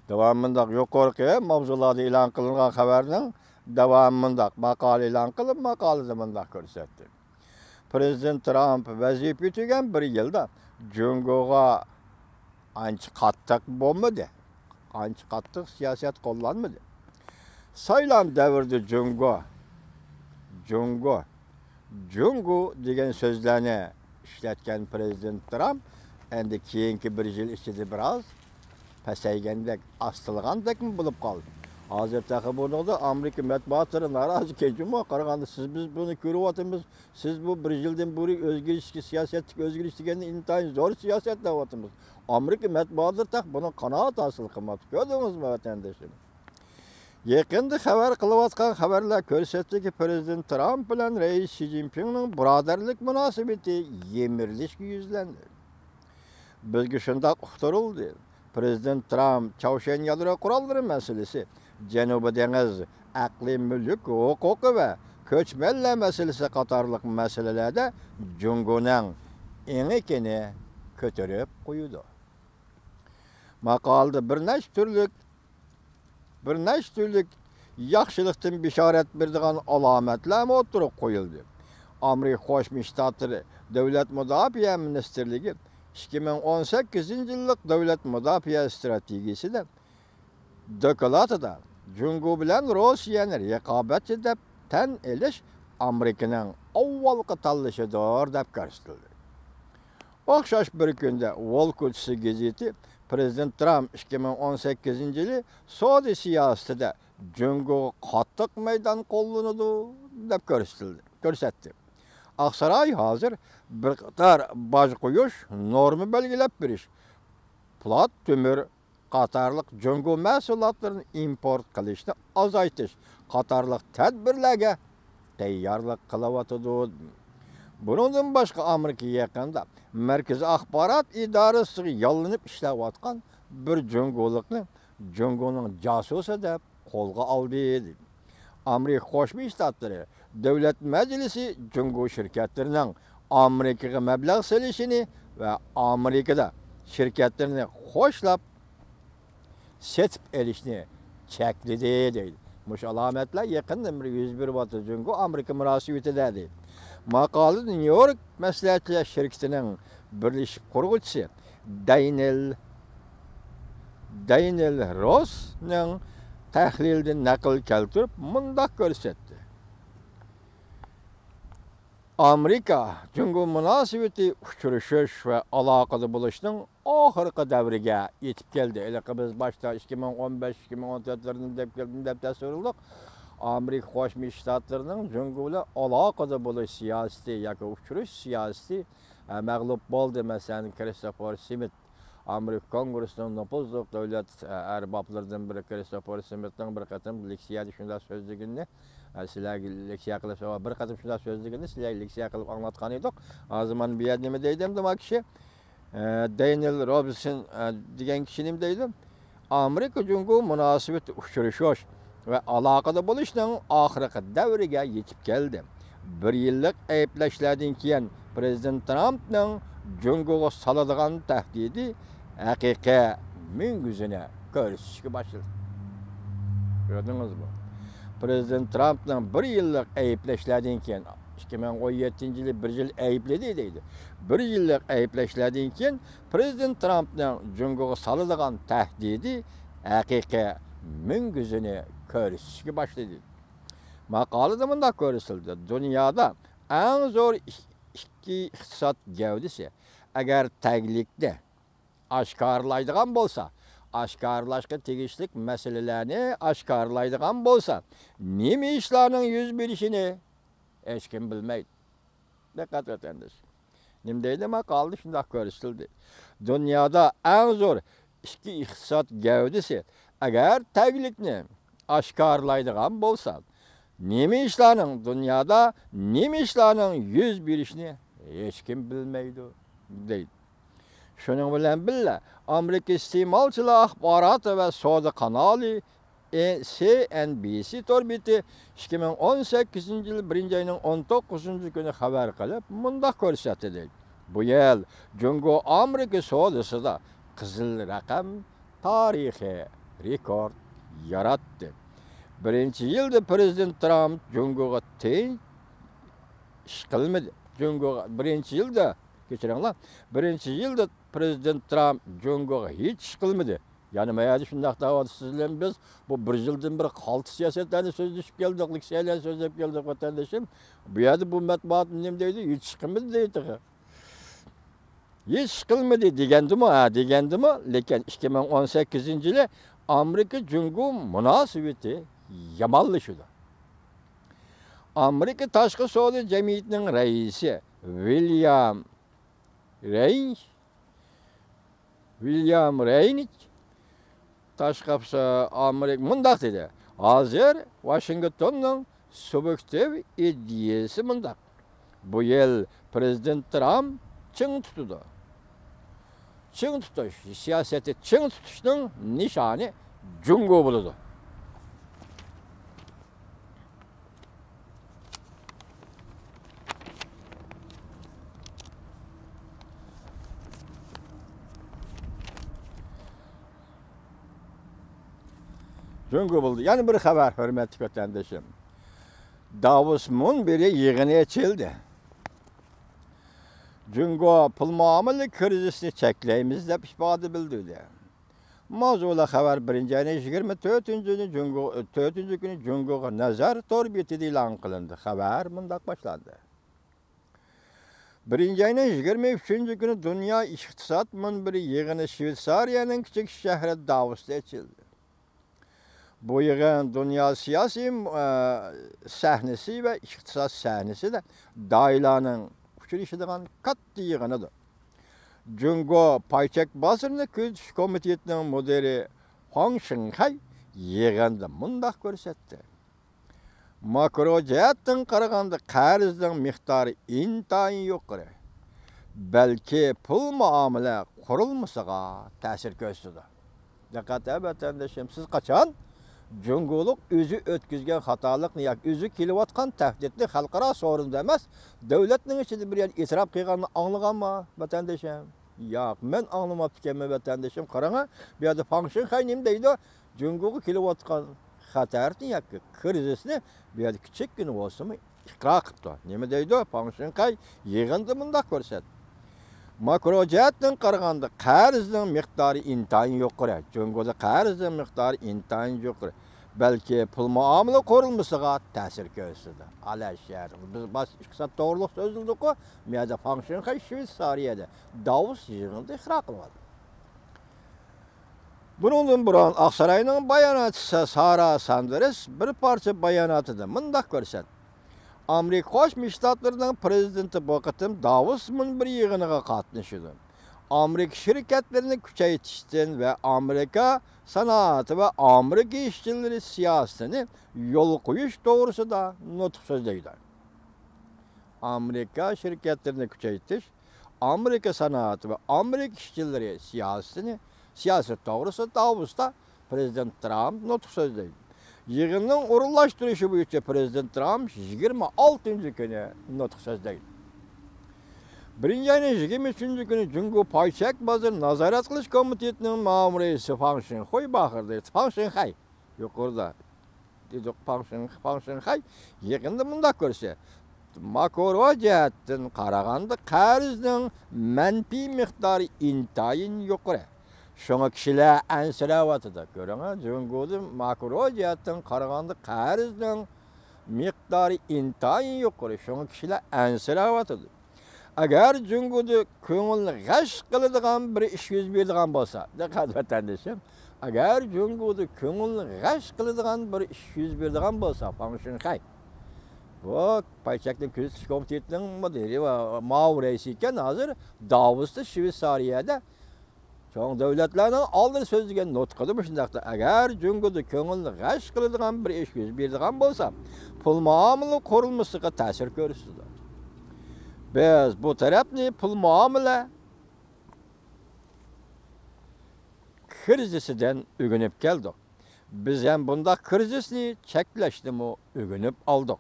Davamında yukarı mavzularda ilan kılınan haberinin davamında makale ilan kılıp makalede mındak görsetti. Prezident Trump vazife yürütgen bir yılda Cungo'ga anç kattık bombadı. Anç kattık siyaset kullanmadı. Saylan devirdi Jungo degan sözlerini işletken Prezident Trump endi keyinki bir yıl içinde biraz pasaygandek, astılgandek mi bulup kaldı. Hazır takı bunu da Amerika matbuatları narazı keçimi qaraganda biz bunu görüp atımız. Siz bu bir yıldan beri özgürlükçü siyasetlik özgürlük deganni intayın zor siyaset deyapatımız. Amerika matbuatları tak bunu kanaat hasıl qilmoqda. Gördünüzmü vatandaşım? Yakında haber kılıvatkan haberler görsetdi ki Prezident Trump bilen Reis Xi Jinping'nin braderlik münasebeti yemirliş yüzlendi. Bizge şundak uqturuldu. Prezident Trump Çavuşen yadro kuralları meselesi, Cenubi Deniz, akli mülk, hukuku ve köçmelle meselesi katarlık meselelerde Jungo'nun enikini kötürüp koydu. Makalda bir neç türlük yaxşılıktan bişaret berdiğen alametler mi oturup koyuldu. Amerika Qo'shma Shtatları Devlet Müdafiə Ministerligi 2018 yıllık devlet müdafiə stratejisinde dokladida Jungo bilen Rusya'nın rekabet edip ten eliş Amerika'nın avvalqı tanlışıdır dep gösterildi. Oxşaş bir günde Volkutsi gazeti Prezident Trump 2018 yılı Saudi siyasetinde Jungo qattiq meydan qo'llanadi dep gösterdi. Aksaray hazır bir qatar baj qo'yish norma belgilab berish, plat, tömür qatarlıq Jungo mahsulotlarini import qilishni azaytish qatarlıq tadbirlarga tayyorlik qilyotidi. Bundan başqa Amerika yaqinda Merkezi Axborot idorasiga yollanib ishlayotgan bir Jungolikni Jungoning jasusi deb qo'lga oldi. Amerika Qo'shma Shtatları Devlet Meclisi Jungo şirketlerinin Amerika'ya meblağ selişini ve Amerika'da şirketlerini hoşlap setip erişini çekledi değil. Muş alametler yakında 101 Batı Jungo Amerika münasebeti dedi. Makalı New York Meslekçiler Şirketi'nin birleşip kurgucusu Daniel Ross'ның tahlilden nakil keltirip mındak görsetti. Amerika Jungo münasebeti uçuruşuş ve alakalı buluşunun ahırkı devrige yetip geldi. Öyle ki biz başta 2015-2014'lerin dep soruluk. Amerika Qo'shma Shtatlarının Jungo ile alakalı buluş siyaseti yoki uçuruş siyaseti mağlup bo'ldi. Mesela Christopher Smith Amerika Kongresining nopozliq davlat arboblardan biri Christopher Smith'ning bir qatim leksiyada shunday so'zligini sizlarga leksiya qilib bir qatim shunday so'zligini sizlarga leksiya qilib anglatgan edik. Hozir bu yer nima deydim bu kishi Daniel Robinson degan kishi nima deydi? Amerika Jungo munosabati uchrashish ve alakada buluşunun ahirki davriga yetip geldi. Bir yıllık ayıplaşlardan keyin Prezident Trump'ның Jungo'ga saladigan tahdidi haqiqiy müngüzüne görüşüşü başladı. Gördünüz mü? Prezident Trump'ның bir yıllık ayıplaşlardan keyin 2017 yılı bir yıl ayıpladı deydi. Bir yıllık ayıplaşlardan keyin Prezident Trump'ның Jungo'ga saladigan tahdidi haqiqiy müngüzüne görüşüşü başladı. Makalede mındak görüşüldü. Dünyada en zor iki iktisat gevdisi eğer taglikde aşkarlaydigan bolsa, aşkarlaşqa tegishlik meselelerini aşkarlaydigan bolsa, nima ishlarning yuz berishini hech kim bilmaydi. Dikkat etiniz. Nim deydi makalada shunday görüşüldü. Dünyada en zor iki iktisat gevdisi eğer taglikni aşkarlaydigan bolsa, nima ishlarning dünyada nima ishlarning yuz berishini hech kim bilmaydi deydi. Şunun bilen birga Amerika iste'molchilar axboroti ve savdo kanali CNBC torbiti 2018 yıl 1 ayının 19 günü xabar qilib, mundaq ko'rsatdi. Bu yil Jungo Amerika savdosida qizil raqam tarixiy rekord yaratdı. Birinci yılda Prezident Trump Cungo'ga teyin iş kılmadı. Birinci yılda, geçirenler, birinci yılda Prezident Trump Cungo'ga hiç iş kılmadı. Yani meyadi şundaq davadı sizlerle biz bu bir yıldan bir kaltı siyasetlerini sözleşip geldik, şeyler sözleşip geldik vatandaşım. Bu yerde bu matbuatın nem deydi, hiç çıkmadı deydi. Hiç çıkılmadı degendi mi? Ha degendi mi? Lekin 2018 yılı Amerika Cungo münasebeti yamanlaşıyordu. Amerika Taşkı Soğlu Cemiyeti'nin reisi William Reich Taşkapsa Amerika mındak dedi. Hazır Washington'un subjektif iddiası mındak. Bu yıl Prezident Trump çın tutudu. Çın tutuş, siyaseti çın tutuşun nişanı Cungo buludu. Cungo buldu. Yani bir haber hürmetli vatandaşım. Davos'un biri yığını açıldı. Cungo pul muamele krizisini çekleyimiz de ifade bildirdi. Mavzula haber birinci ayın 24. günü Cungo'ga nazar torbiyeti ilan kılındı. Haber mındak başlandı. Birinci ayın 23. günü Dünya İktisat Münbiri yığını Şveysariya'nın küçük şehri Davos'ta açıldı. Bu yığın dünya siyasi sahnesi ve iktisat sahnesi de dailanın uçuruşudan katlı yığınıdır. Cungo Payçak Basırını Küçük Komitetinin müdiri Huang Shenghai yığında mındak görsetti. Makro cihetten qaraganda qarzning miqdori intayin yuqori. Belki pul muamele qurilmasiga ta'sir ko'rsatdi. Diqqat vatandaşım, siz qachon Cungoluk özü ötküzgen hatalık yoki özü kelayotgan tahdidli xalqaro sorunda emas, davlatning ichida bir yer e'tirof qilganini anglaganmi vatandaşım? Yo'q, men anglamabdi ekanman vatandaşım. Qarang, bu yerda function qaynim deydi, Cungoga kelayotgan xatarni yoki krizisni bu yerda kichikgina bo'lsa-mu iqror qilibdi. Nima deydi? Function qay yig'indi bunda ko'rsat. Makro jihatdan qaraganda qarzning miqdori intayin yuqori. Cungoda qarzning miqdori intayin yuqori. Belki pul muomala qurilmasiga ta'sir ko'rsatdi. Alashar. Biz bas iqtisod to'g'riliq so'zildi-ku, bu yerda function qay Shveysariyada Davos yig'inida iqror qildi. Bunun buran Aksaray'ın bayanatçısı Sara Sanders bir parça bayanatı da mındak görsen. Amerika Qo'shma Shtatlarining prezidenti bu qitim Davos bir yig'iniga qatnashdi. Amerika shirkatlarini kuchaytirishdan va Amerika sanoati va Amerika ishchilari siyosatini yo'l qo'yish to'g'risida nutq so'zlaydi. Amerika shirkatlarini kuchaytirish, Amerika sanoati va Amerika ishchilari siyaset doğrusu Davos'ta Prezident Trump nutq so'zlaydi. Yig'inning o'rinlashtirishi bo'yicha Prezident Trump 26. günü nutq so'zlaydi. Birinci ayın 23. günü Cungo Payçak Bazır Nazarat Qilish Komitetining ma'muriysi Huang Shenghai baqirdi. Huang Shenghai yuqorida dedi, Huang Shenghai yig'inda bunda ko'rsa, makro jihatdan qaraganda qarzning manfiy miqdori intayin yuqori. Şoňa kişiler ansirawatydy. Görüňiz, Cungoda makro jihatdan qaraganda qarzning miqdori intayin yuqori. Şoňa kişiler ansirawatydy. Agar Cungoda ko'ngilni g'ash qiladigan bir ish yuz beradigan bo'lsa, diqqat vatandaşım, agar Cungoda ko'ngilni g'ash qiladigan bir ish yuz beradigan bo'lsa, function qay. Bu Payçaklı Küçük Komitetinin müdiri ve ma'muriysi ekan, hozir Davos'ta Shveysariyada çoğun devletlerinin aldığı sözlügen nutqıdı bu şundaqda. Agar Cungoda ko'ngilni g'ash qiladigan bir ish yuz beradigan bo'lsa, pul muomala qurilmasiga ta'sir ko'rsatdi. Biz bu tarafni pul muomala krizisidan o'rganib keldik. Biz ham bunda krizisni cheklashni o'rganib oldik.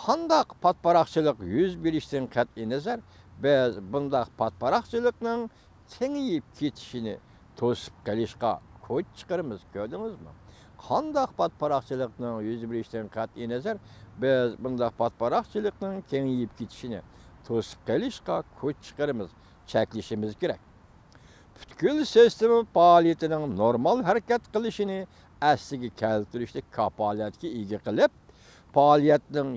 Qandaq patparaqchilik yuz berishdan qat'iy nazar, biz bunda patparaqchilikning kengayib ketishini to'sib qolishga koç çıkarımız, gördünüz mü? Qandaq patparaqçılıqның yüz birişdən qat'i nəzər biz bundaq patparaqçılıqның kengiyip ketişini to'sib qalishqa koç çıkarımız, çəklişimiz kerak. Bütkül sistemi fəaliyyətinin normal hərəkət qilishini əsliga keltirishdə kapolatga ega qilib, fəaliyyətinin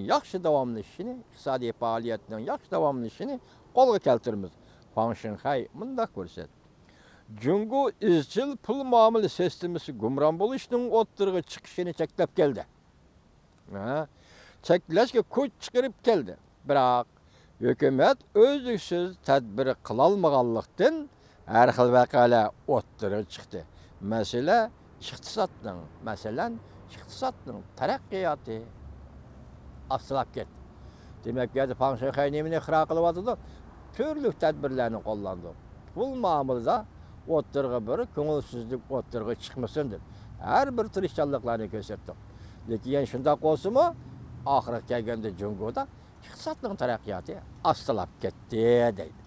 yaxşı davamlashishini, iqtisodiy fəaliyyətinin yaxşı davamlashishini qo'lga keltiramiz. Fang Shanghai mundaq ko'rsat. Jungo izchil pul muomala sistemasi gumron bo'lishning o'ttirg'i chiqishini cheklab keldi. Cheklashga kuch chiqarib keldi. Biroq hukumat o'zliksiz tadbir qilolmaganlikdan har xil voqealar o'ttirg'i chiqdi. Masalan, iqtisodning taraqqiyoti aslab ketdi. Demak, bu Fang Shanghai nimani ixro qilyapti? Turli tadbirlarni qo'llandi. Pul muomalada o'ttirg'i bir ko'ngilsizlik o'ttirg'i chiqmasin deb har bir tirishchanliklarni ko'rsatdi. Lekin shunday bo'lsa-mu, oxiri kelganda Jungoda iqtisodning taraqqiyoti astlab ketdi deydi.